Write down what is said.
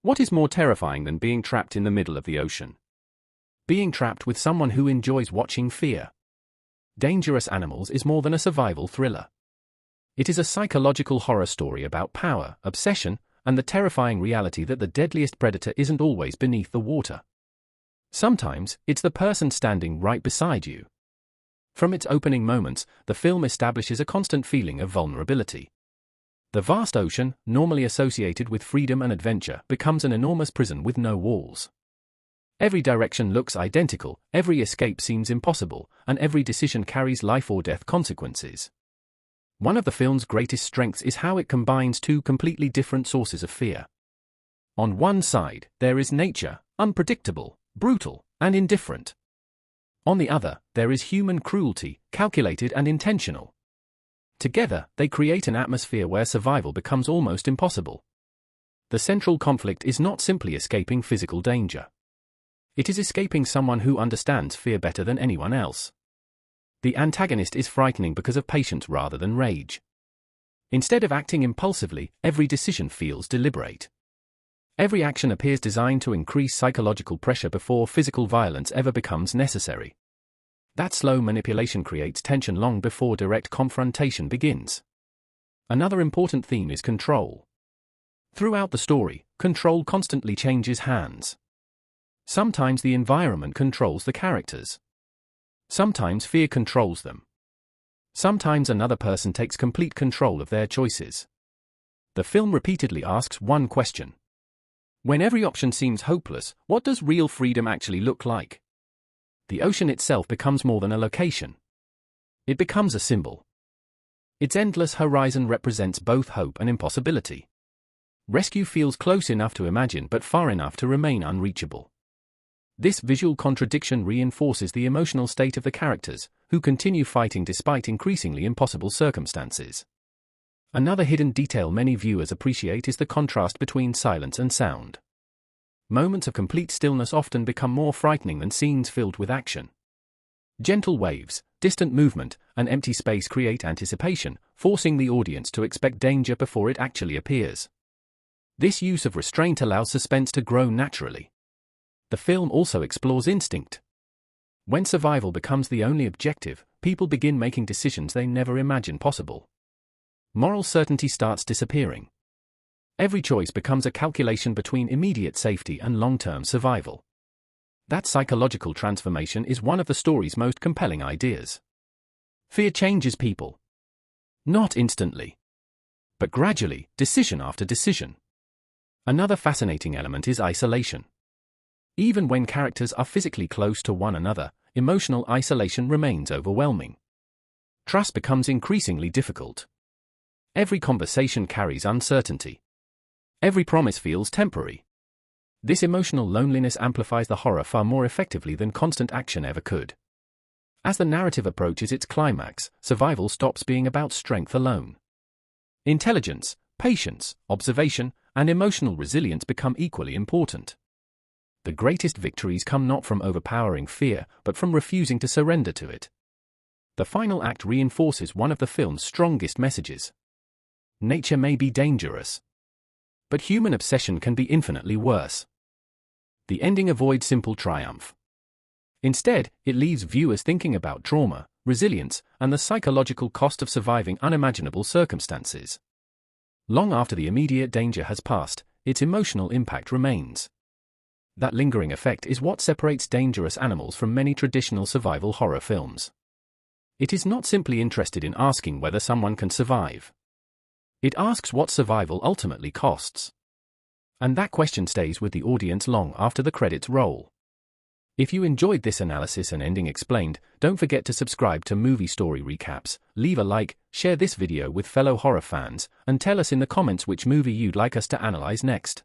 What is more terrifying than being trapped in the middle of the ocean? Being trapped with someone who enjoys watching fear. Dangerous Animals is more than a survival thriller. It is a psychological horror story about power, obsession, and the terrifying reality that the deadliest predator isn't always beneath the water. Sometimes, it's the person standing right beside you. From its opening moments, the film establishes a constant feeling of vulnerability. The vast ocean, normally associated with freedom and adventure, becomes an enormous prison with no walls. Every direction looks identical, every escape seems impossible, and every decision carries life or death consequences. One of the film's greatest strengths is how it combines two completely different sources of fear. On one side, there is nature, unpredictable, brutal, and indifferent. On the other, there is human cruelty, calculated and intentional. Together, they create an atmosphere where survival becomes almost impossible. The central conflict is not simply escaping physical danger. It is escaping someone who understands fear better than anyone else. The antagonist is frightening because of patience rather than rage. Instead of acting impulsively, every decision feels deliberate. Every action appears designed to increase psychological pressure before physical violence ever becomes necessary. That slow manipulation creates tension long before direct confrontation begins. Another important theme is control. Throughout the story, control constantly changes hands. Sometimes the environment controls the characters. Sometimes fear controls them. Sometimes another person takes complete control of their choices. The film repeatedly asks one question. When every option seems hopeless, what does real freedom actually look like? The ocean itself becomes more than a location. It becomes a symbol. Its endless horizon represents both hope and impossibility. Rescue feels close enough to imagine but far enough to remain unreachable. This visual contradiction reinforces the emotional state of the characters, who continue fighting despite increasingly impossible circumstances. Another hidden detail many viewers appreciate is the contrast between silence and sound. Moments of complete stillness often become more frightening than scenes filled with action. Gentle waves, distant movement, and empty space create anticipation, forcing the audience to expect danger before it actually appears. This use of restraint allows suspense to grow naturally. The film also explores instinct. When survival becomes the only objective, people begin making decisions they never imagined possible. Moral certainty starts disappearing. Every choice becomes a calculation between immediate safety and long-term survival. That psychological transformation is one of the story's most compelling ideas. Fear changes people. Not instantly, but gradually, decision after decision. Another fascinating element is isolation. Even when characters are physically close to one another, emotional isolation remains overwhelming. Trust becomes increasingly difficult. Every conversation carries uncertainty. Every promise feels temporary. This emotional loneliness amplifies the horror far more effectively than constant action ever could. As the narrative approaches its climax, survival stops being about strength alone. Intelligence, patience, observation, and emotional resilience become equally important. The greatest victories come not from overpowering fear, but from refusing to surrender to it. The final act reinforces one of the film's strongest messages. Nature may be dangerous, but human obsession can be infinitely worse. The ending avoids simple triumph. Instead, it leaves viewers thinking about trauma, resilience, and the psychological cost of surviving unimaginable circumstances. Long after the immediate danger has passed, its emotional impact remains. That lingering effect is what separates Dangerous Animals from many traditional survival horror films. It is not simply interested in asking whether someone can survive. It asks what survival ultimately costs. And that question stays with the audience long after the credits roll. If you enjoyed this analysis and ending explained, don't forget to subscribe to Movie Story Recaps, leave a like, share this video with fellow horror fans, and tell us in the comments which movie you'd like us to analyze next.